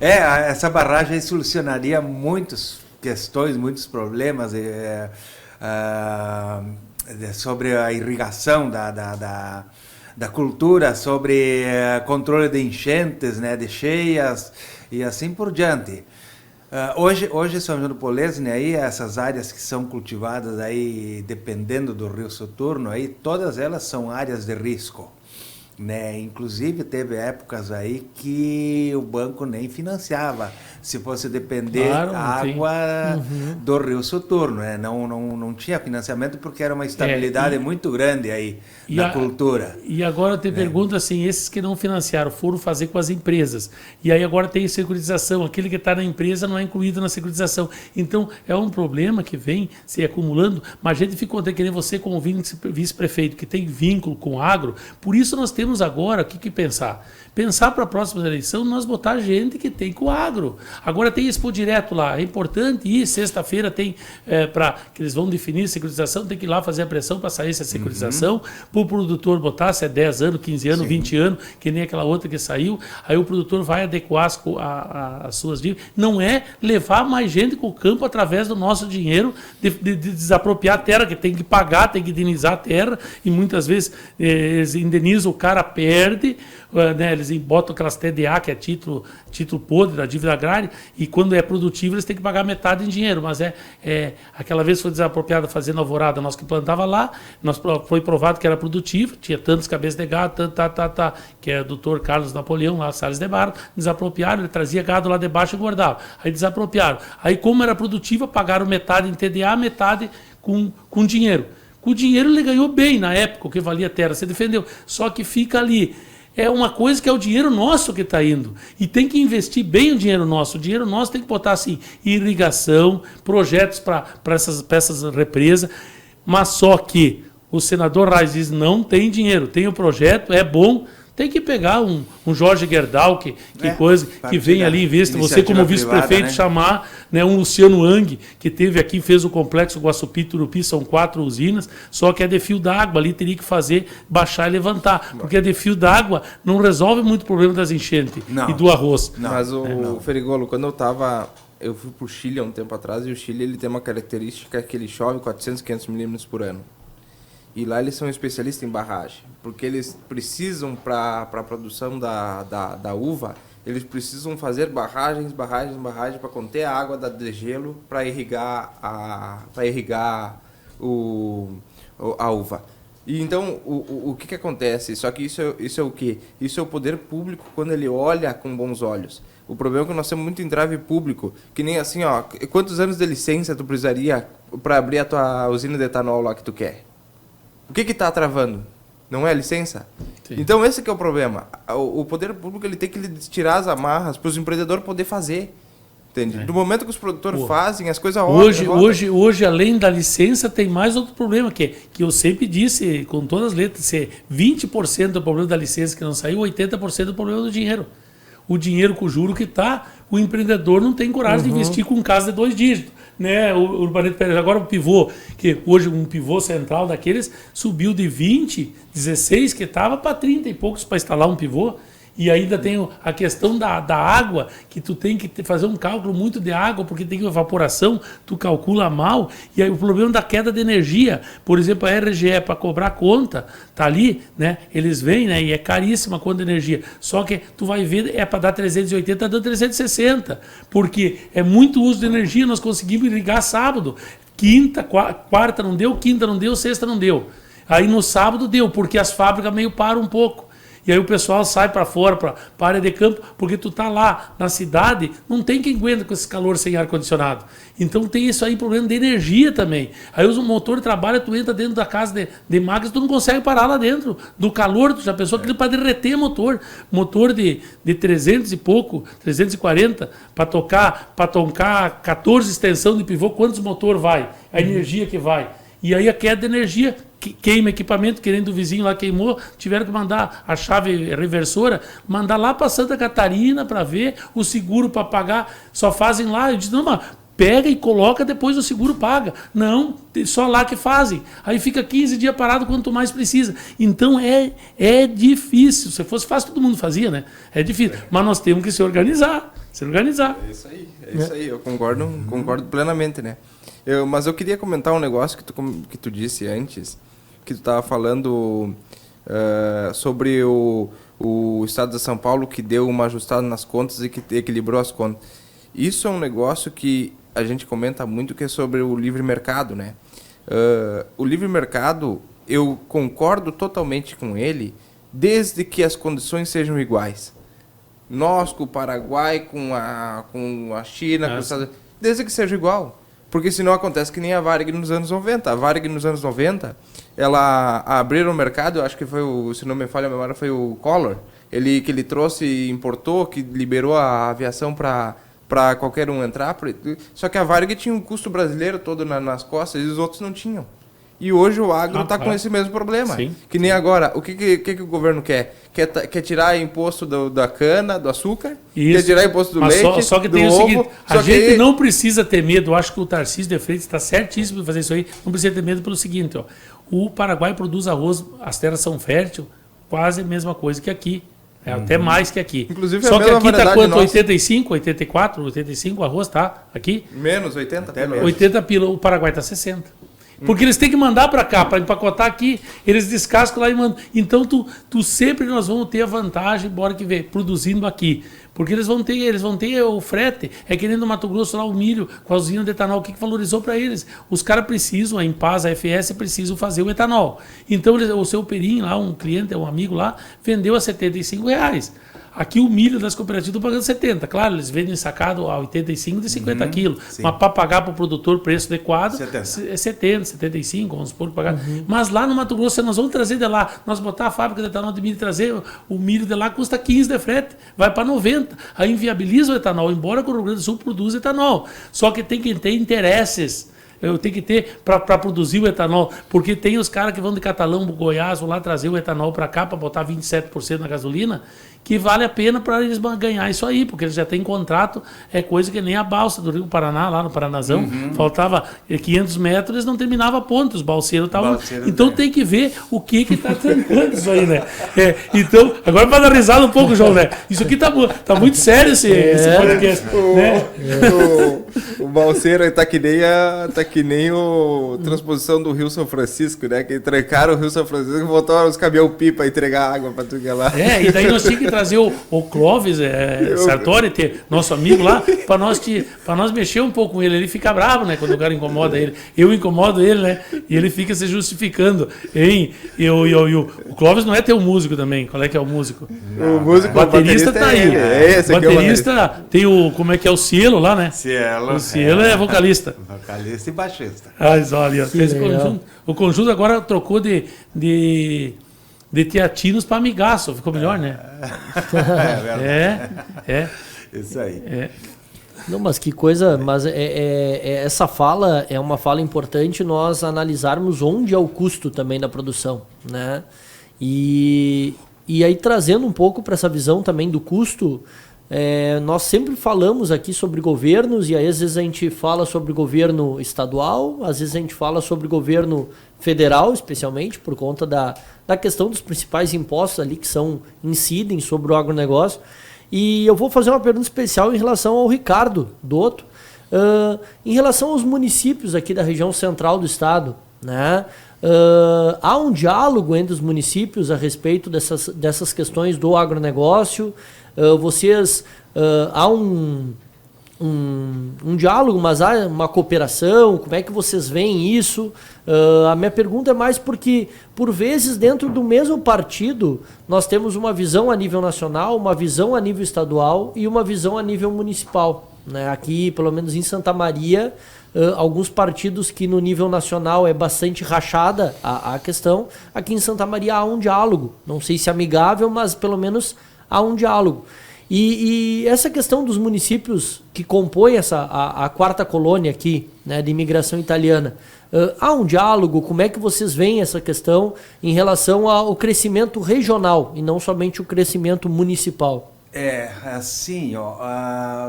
Essa barragem solucionaria muitas questões, muitos problemas sobre a irrigação da cultura, sobre controle de enchentes, né, de cheias e assim por diante. Hoje São João do Polesine, aí, essas áreas que são cultivadas aí, dependendo do Rio Soturno, aí, todas elas são áreas de risco. Né? Inclusive teve épocas aí que o banco nem financiava, se fosse depender da água do Rio Soturno, né? Não tinha financiamento porque era uma estabilidade muito grande aí na cultura. E agora eu te pergunto assim, esses que não financiaram foram fazer com as empresas, e aí agora tem securitização, aquele que está na empresa não é incluído na securitização, então é um problema que vem se acumulando, mas a gente ficou até querendo você como vice-prefeito que tem vínculo com o agro, por isso nós temos agora o que pensar. Pensar para a próxima eleição, nós botar gente que tem com o agro. Agora tem Expo Direto lá, é importante ir, sexta-feira tem, que eles vão definir a securitização, tem que ir lá fazer a pressão para sair essa securitização, para o produtor botar, se é 10 anos, 15 anos, 20 anos, que nem aquela outra que saiu, aí o produtor vai adequar as suas dívidas. Não é levar mais gente com o campo através do nosso dinheiro, de desapropriar a terra, que tem que pagar, tem que indenizar a terra, e muitas vezes eles indenizam o cara cara perde, né, eles botam aquelas TDA, que é título podre da dívida agrária, e quando é produtivo eles têm que pagar metade em dinheiro, mas aquela vez foi desapropriada fazendo alvorada, nós que plantava lá, foi provado que era produtivo, tinha tantos cabeças de gado, que é o Dr. Carlos Napoleão, lá Salles de Barro, desapropriaram, ele trazia gado lá de baixo e guardava, aí desapropriaram, aí como era produtiva, pagaram metade em TDA, metade com dinheiro. Com o dinheiro ele ganhou bem na época, o que valia a terra, você defendeu. Só que fica ali. É uma coisa que é o dinheiro nosso que está indo. E tem que investir bem o dinheiro nosso. O dinheiro nosso tem que botar assim, irrigação, projetos para essas represas. Mas só que o senador Reis diz, não tem dinheiro, tem o projeto, é bom. Tem que pegar um Jorge Gerdau, que vem ali e investe. Você, como vice-prefeito, né? Chamar, né, um Luciano Ang, que teve aqui, fez o complexo Guaçupi-Turupi, são 4 usinas, só que é de fio d'água, ali teria que fazer, baixar e levantar. Porque é de fio d'água, não resolve muito o problema das enchentes e do arroz. Mas Ferigolo, quando eu fui para o Chile há um tempo atrás, e o Chile ele tem uma característica que ele chove 400, 500 milímetros por ano. E lá eles são especialistas em barragem, porque eles precisam, para a produção da uva, eles precisam fazer barragens para conter a água da degelo para irrigar a uva. E então, o que acontece? Só que isso é o quê? Isso é o poder público quando ele olha com bons olhos. O problema é que nós temos muito entrave público, que nem assim, quantos anos de licença tu precisaria para abrir a tua usina de etanol lá que tu quer? O que está travando? Não é a licença? Sim. Então esse que é o problema. O poder público ele tem que tirar as amarras para os empreendedores poder fazer. Entende? Do momento que os produtores fazem, as coisas hoje, além da licença, tem mais outro problema, que eu sempre disse, com todas as letras, se 20% do problema da licença que não saiu, 80% do problema do dinheiro. O dinheiro com o juro que está, o empreendedor não tem coragem de investir com casa de 2 dígitos. Né, o Urbanito Pérez, agora o pivô, que hoje um pivô central daqueles subiu de 20, 16 que estava para 30 e poucos para instalar um pivô. E ainda tem a questão da água, que tu tem que fazer um cálculo muito de água, porque tem evaporação, tu calcula mal. E aí o problema da queda de energia, por exemplo, a RGE, para cobrar conta, tá ali, né? Eles vêm, né? E é caríssima a conta de energia. Só que tu vai ver, é para dar 380, tá dando 360. Porque é muito uso de energia, nós conseguimos irrigar sábado. Quarta não deu, quinta não deu, sexta não deu. Aí no sábado deu, porque as fábricas meio param um pouco. E aí o pessoal sai para fora, para a área de campo, porque tu tá lá na cidade, não tem quem aguenta com esse calor sem ar-condicionado. Então tem isso aí, problema de energia também. Aí o motor trabalha, tu entra dentro da casa de máquinas, tu não consegue parar lá dentro do calor, tu já pensou aquilo para derreter motor. Motor de 300 e pouco, 340, para tocar 14 extensão de pivô, quantos motor vai? A energia que vai. E aí a queda de energia, queima equipamento, querendo o vizinho lá queimou, tiveram que mandar a chave reversora, mandar lá para Santa Catarina para ver o seguro para pagar, só fazem lá. Eu disse, não, mas pega e coloca, depois o seguro paga. Não, só lá que fazem. Aí fica 15 dias parado, quanto mais precisa. Então é difícil. Se fosse fácil, todo mundo fazia, né? É difícil. Mas nós temos que se organizar. É isso aí, eu concordo plenamente, né? Mas eu queria comentar um negócio que tu disse antes, que tu estava falando sobre o Estado de São Paulo, que deu uma ajustada nas contas e que equilibrou as contas. Isso é um negócio que a gente comenta muito, que é sobre o livre mercado, né? O livre mercado, eu concordo totalmente com ele, desde que as condições sejam iguais. Nós com o Paraguai, com a China, com os Estados Unidos, desde que seja igual. Porque senão acontece que nem a Varig nos anos 90. A Varig nos anos 90, ela abriu o mercado, eu acho que foi se não me falha a memória, foi o Collor, que ele trouxe e importou, que liberou a aviação para qualquer um entrar. Só que a Varig tinha um custo brasileiro todo nas costas e os outros não tinham. E hoje o agro está com esse mesmo problema. Sim. Que nem agora, o que o governo quer? Quer tirar imposto da cana, do açúcar, isso. Quer tirar imposto do leite, só que tem o seguinte, a gente não precisa ter medo, eu acho que o Tarcísio de Freitas está certíssimo em fazer isso aí, não precisa ter medo pelo seguinte, ó, o Paraguai produz arroz, as terras são férteis, quase a mesma coisa que aqui. Até mais que aqui. Inclusive, só que aqui está quanto? 85, 84, 85 arroz, tá? Aqui? Menos 80 pila. 80 pila, o Paraguai está 60. Porque eles têm que mandar para cá, para empacotar aqui, eles descascam lá e mandam. Então, tu sempre nós vamos ter a vantagem, bora que ver, produzindo aqui. Porque eles vão ter o frete. É que nem no Mato Grosso lá o milho com a usina de etanol, o que valorizou para eles? Os caras precisam, a Impasa, a FS, precisam fazer o etanol. Então o seu Perim lá, um cliente, um amigo lá, vendeu a R$75. Aqui o milho das cooperativas estão pagando 70. Claro, eles vendem sacado a 85 de 50 quilos. Sim. Mas para pagar para o produtor preço adequado, 70. é 70, 75, vamos supor que pagar. Mas lá no Mato Grosso, nós vamos trazer de lá. Nós botar a fábrica de etanol de milho e trazer o milho de lá, custa 15 de frete. Vai para 90. Aí inviabiliza o etanol, embora que o Rio Grande do Sul produza etanol. Só que tem que ter interesses. Eu tenho que ter para produzir o etanol, porque tem os caras que vão de Catalão, Goiás, vão lá trazer o etanol para cá, para botar 27% na gasolina, que vale a pena para eles ganhar isso aí, porque eles já têm contrato, é coisa que nem a balsa do Rio Paraná, lá no Paranazão, faltava 500 metros, eles não terminavam a ponte, os balseiros estavam... Então tem que ver o que está trancando isso aí, né? Então, agora para dar risada um pouco, João, né? Isso aqui tá muito sério esse podcast, né? O balseiro tá que nem a transposição do Rio São Francisco, né? Que trancaram o Rio São Francisco e voltaram os caminhão-pipa a entregar água para tudo que é lá. E daí nós tínhamos que trazer o Clóvis Sartori, nosso amigo lá, para nós mexer um pouco com ele. Ele fica bravo, né? Quando o cara incomoda ele. Eu incomodo ele, né? E ele fica se justificando. O Clóvis não é teu músico também. Qual é que é o músico? O músico, baterista tá aí. Esse aqui baterista tem como é que é o Cielo lá, né? Cielo. O Cielo é vocalista. Vocalista e baixista. Olha, fez o conjunto agora trocou de teatinos para amigaço, ficou melhor, né? É. Isso aí. Não, mas que coisa, mas essa fala é uma fala importante nós analisarmos onde é o custo também da produção, né? E aí trazendo um pouco para essa visão também do custo, nós sempre falamos aqui sobre governos e aí, às vezes a gente fala sobre governo estadual, às vezes a gente fala sobre governo federal, especialmente por conta da questão dos principais impostos ali que incidem sobre o agronegócio. E eu vou fazer uma pergunta especial em relação ao Ricardo Dotto, em relação aos municípios aqui da região central do estado, né? Há um diálogo entre os municípios a respeito dessas questões do agronegócio. Há um diálogo, mas há uma cooperação? Como é que vocês veem isso? A minha pergunta é mais porque, por vezes, dentro do mesmo partido, nós temos uma visão a nível nacional, uma visão a nível estadual e uma visão a nível municipal, né? Aqui, pelo menos em Santa Maria, alguns partidos que no nível nacional é bastante rachada a questão, aqui em Santa Maria há um diálogo, não sei se amigável, mas pelo menos há um diálogo. E essa questão dos municípios que compõem a quarta colônia aqui, né, de imigração italiana, há um diálogo? Como é que vocês veem essa questão em relação ao crescimento regional e não somente o crescimento municipal? Assim,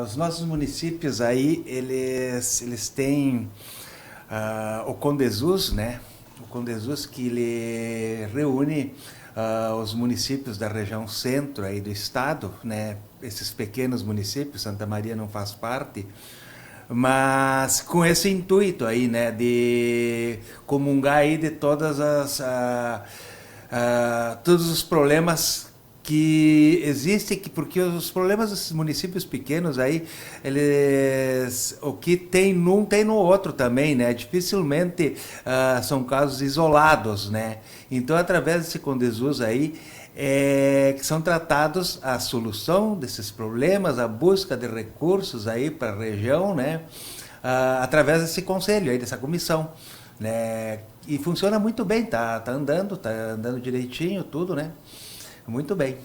os nossos municípios aí, eles têm o Condesus, né? O Condesus que ele reúne os municípios da região centro aí do estado, né? Esses pequenos municípios, Santa Maria não faz parte, mas com esse intuito aí, né? De comungar aí de todos os problemas que existem, porque os problemas desses municípios pequenos aí, o que tem num tem no outro também, né? Dificilmente são casos isolados, né? Então, através desse Condesus aí, que são tratados a solução desses problemas, a busca de recursos aí para a região, né? Através desse conselho aí, dessa comissão, né? E funciona muito bem, tá andando direitinho, tudo, né? Muito bem.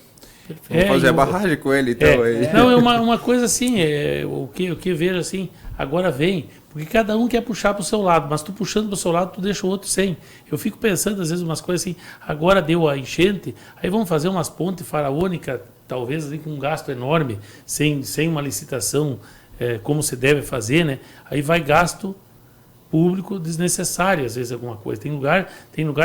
Vamos fazer a barragem com ele, então. Não, é uma coisa assim, o que eu vejo assim, agora vem, porque cada um quer puxar para o seu lado, mas tu puxando para o seu lado, tu deixa o outro sem. Eu fico pensando, às vezes, umas coisas assim, agora deu a enchente, aí vamos fazer umas pontes faraônicas, talvez assim, com um gasto enorme, sem uma licitação, como se deve fazer, né? Aí vai gasto público desnecessário, às vezes, alguma coisa. Tem lugar,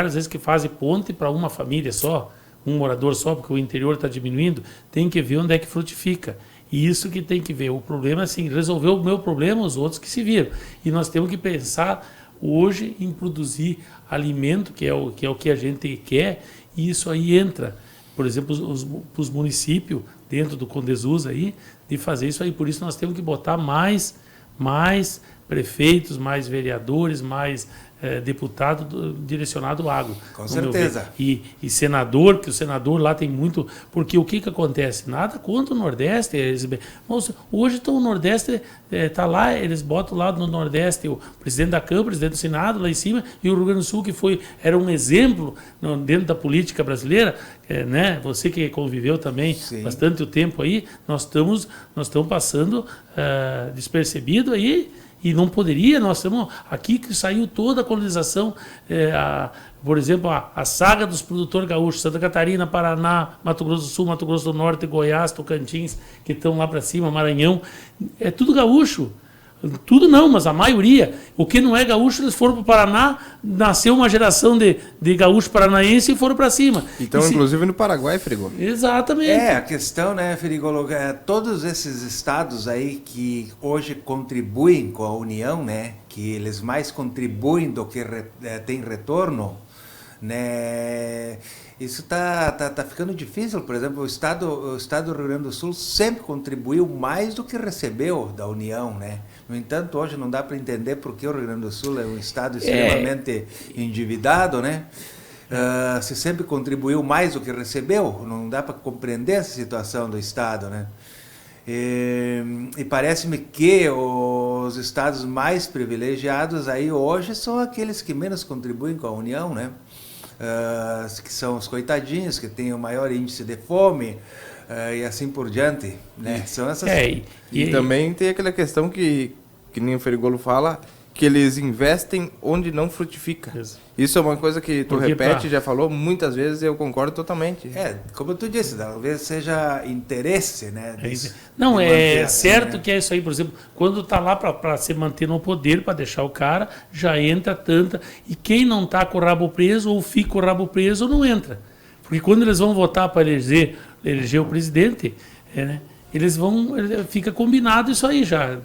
às vezes, que fazem ponte para uma família só, um morador só, porque o interior está diminuindo, tem que ver onde é que frutifica. E isso que tem que ver. O problema é assim, resolver o meu problema, os outros que se viram. E nós temos que pensar hoje em produzir alimento, que é o que a gente quer, e isso aí entra, por exemplo, os municípios dentro do Condesus aí, de fazer isso aí. Por isso nós temos que botar mais prefeitos, mais vereadores, mais deputado direcionado ao agro. Com certeza. E senador, que o senador lá tem muito... Porque o que acontece? Nada contra o Nordeste. Hoje o Nordeste está lá, eles botam lá no Nordeste o presidente da Câmara, o presidente do Senado lá em cima, e o Rio Grande do Sul, que era um exemplo dentro da política brasileira, né? Você que conviveu também bastante o tempo aí, nós estamos passando despercebido aí. E não poderia, nós estamos aqui que saiu toda a colonização, por exemplo, a saga dos produtores gaúchos, Santa Catarina, Paraná, Mato Grosso do Sul, Mato Grosso do Norte, Goiás, Tocantins, que estão lá para cima, Maranhão, é tudo gaúcho. Tudo não, mas a maioria. O que não é gaúcho, eles foram para o Paraná, nasceu uma geração de gaúcho paranaense e foram para cima. Então, inclusive no Paraguai, Frigolo. Exatamente. A questão, né, Frigolo, todos esses estados aí que hoje contribuem com a União, né, que eles mais contribuem do que tem retorno, né, isso tá ficando difícil. Por exemplo, o estado do Rio Grande do Sul sempre contribuiu mais do que recebeu da União, né? No entanto, hoje não dá para entender por que o Rio Grande do Sul é um estado extremamente endividado, né? Se sempre contribuiu mais do que recebeu, não dá para compreender essa situação do estado, né? E parece-me que os estados mais privilegiados aí hoje são aqueles que menos contribuem com a União, né? Que são os coitadinhos, que têm o maior índice de fome, e assim por diante, né? São essas... E também tem aquela questão que nem o Ferigolo fala, que eles investem onde não frutifica. Isso é uma coisa que tu repete, já falou muitas vezes, e eu concordo totalmente. Como tu disse, talvez seja interesse, né? Não, certo, né? Que é isso aí, por exemplo, quando está lá para se manter no poder, para deixar o cara, já entra tanta, e quem não está com o rabo preso, ou fica com o rabo preso, não entra. Porque quando eles vão votar para eleger o presidente, né? Fica combinado isso aí já.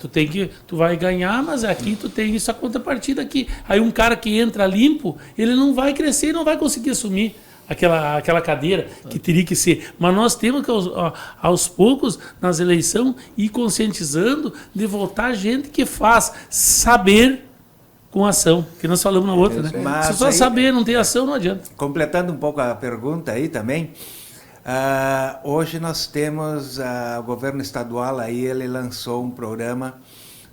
Tu vai ganhar, mas aqui tu tem isso, a contrapartida aqui. Aí um cara que entra limpo, ele não vai crescer, não vai conseguir assumir aquela cadeira que teria que ser. Mas nós temos que, aos poucos, nas eleições, ir conscientizando de votar gente que faz saber com ação, que nós falamos na outra, né? Se só saber, não tem ação, não adianta. Completando um pouco a pergunta aí também, hoje nós temos o governo estadual aí, ele lançou um programa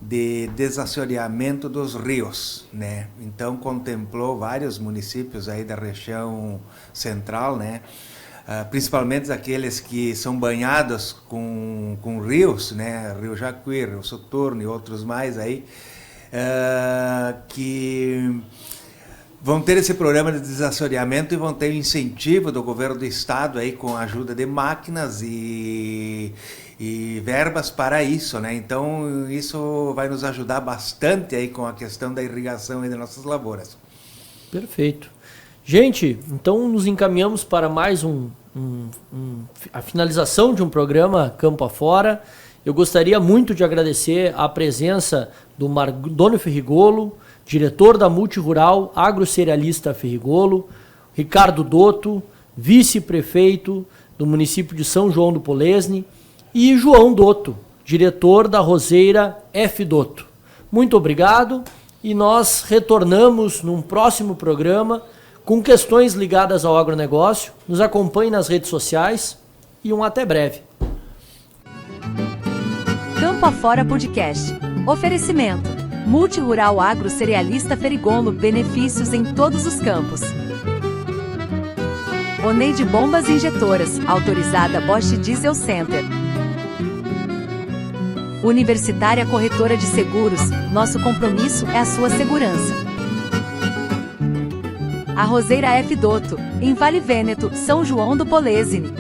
de desassoreamento dos rios, né? Então contemplou vários municípios aí da região central, né? Principalmente aqueles que são banhados com rios, né? Rio Jacuí, Rio Soturno e outros mais aí, que vão ter esse programa de desassoreamento e vão ter o incentivo do governo do estado aí com a ajuda de máquinas e verbas para isso, né? Então isso vai nos ajudar bastante aí com a questão da irrigação aí das nossas lavouras. Perfeito. Gente, então nos encaminhamos para mais a finalização de um programa Campo Afora. Eu gostaria muito de agradecer a presença do Mardônio Ferrigolo, diretor da Multirural Agrocerealista Ferrigolo, Ricardo Dotto, vice-prefeito do município de São João do Polesne, e João Dotto, diretor da Roseira F. Dotto. Muito obrigado e nós retornamos num próximo programa com questões ligadas ao agronegócio. Nos acompanhe nas redes sociais e até breve. Campo Afora Podcast. Oferecimento. Multirural Agrocerealista Ferrigolo, benefícios em todos os campos. Oneide Bombas Injetoras, autorizada Bosch Diesel Center. Universitária Corretora de Seguros, nosso compromisso é a sua segurança. A Roseira F. Dotto, em Vale Vêneto, São João do Polesine.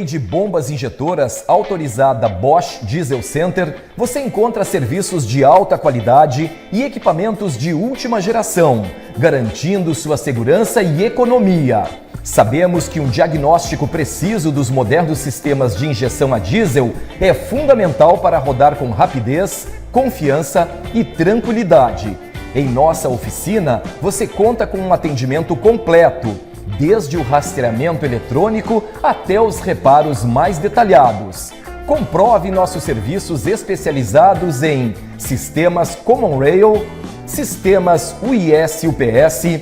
de bombas injetoras autorizada Bosch Diesel Center, você encontra serviços de alta qualidade e equipamentos de última geração, garantindo sua segurança e economia. Sabemos que um diagnóstico preciso dos modernos sistemas de injeção a diesel é fundamental para rodar com rapidez, confiança e tranquilidade. Em nossa oficina, você conta com um atendimento completo, desde o rastreamento eletrônico até os reparos mais detalhados. Comprove nossos serviços especializados em sistemas Common Rail, sistemas UIS-UPS,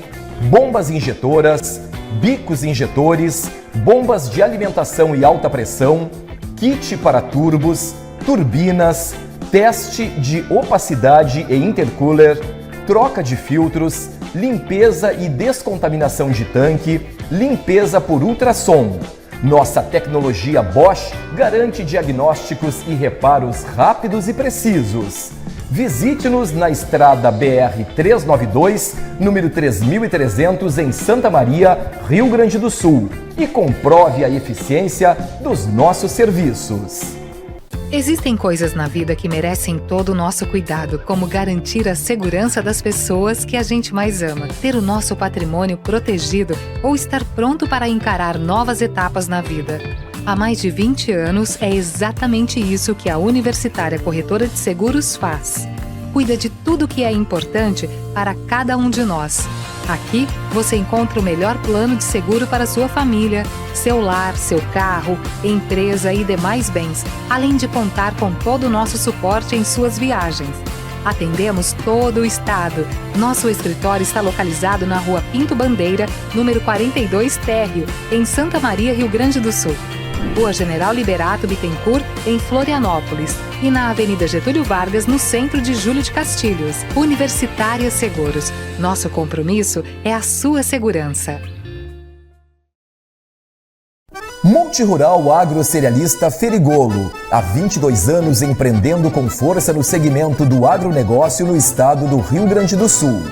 bombas injetoras, bicos injetores, bombas de alimentação e alta pressão, kit para turbos, turbinas, teste de opacidade e intercooler, troca de filtros, limpeza e descontaminação de tanque, limpeza por ultrassom. Nossa tecnologia Bosch garante diagnósticos e reparos rápidos e precisos. Visite-nos na estrada BR-392, número 3300, em Santa Maria, Rio Grande do Sul, e comprove a eficiência dos nossos serviços. Existem coisas na vida que merecem todo o nosso cuidado, como garantir a segurança das pessoas que a gente mais ama, ter o nosso patrimônio protegido ou estar pronto para encarar novas etapas na vida. Há mais de 20 anos, é exatamente isso que a Universitária Corretora de Seguros faz. Cuida de tudo que é importante para cada um de nós. Aqui, você encontra o melhor plano de seguro para sua família, seu lar, seu carro, empresa e demais bens, além de contar com todo o nosso suporte em suas viagens. Atendemos todo o estado. Nosso escritório está localizado na Rua Pinto Bandeira, número 42 Térreo, em Santa Maria, Rio Grande do Sul. Rua General Liberato Bittencourt, em Florianópolis, e na Avenida Getúlio Vargas, no centro de Júlio de Castilhos. Universitária Seguros. Nosso compromisso é a sua segurança. Multirural Agrocerealista Ferigolo, há 22 anos empreendendo com força no segmento do agronegócio no estado do Rio Grande do Sul.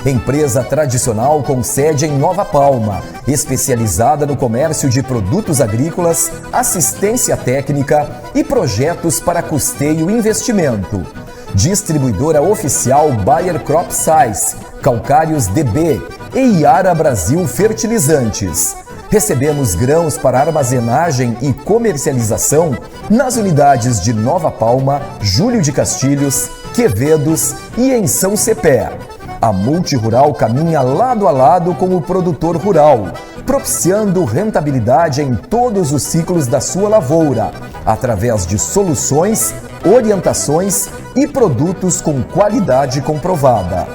Empresa tradicional com sede em Nova Palma, especializada no comércio de produtos agrícolas, assistência técnica e projetos para custeio e investimento. Distribuidora oficial Bayer Crop Science, Calcários DB e Iara Brasil Fertilizantes. Recebemos grãos para armazenagem e comercialização nas unidades de Nova Palma, Júlio de Castilhos, Quevedos e em São Cepé. A Multirural caminha lado a lado com o produtor rural, propiciando rentabilidade em todos os ciclos da sua lavoura, através de soluções, orientações e produtos com qualidade comprovada.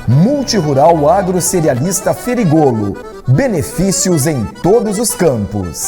Multirural Agrocerealista Ferigolo, benefícios em todos os campos.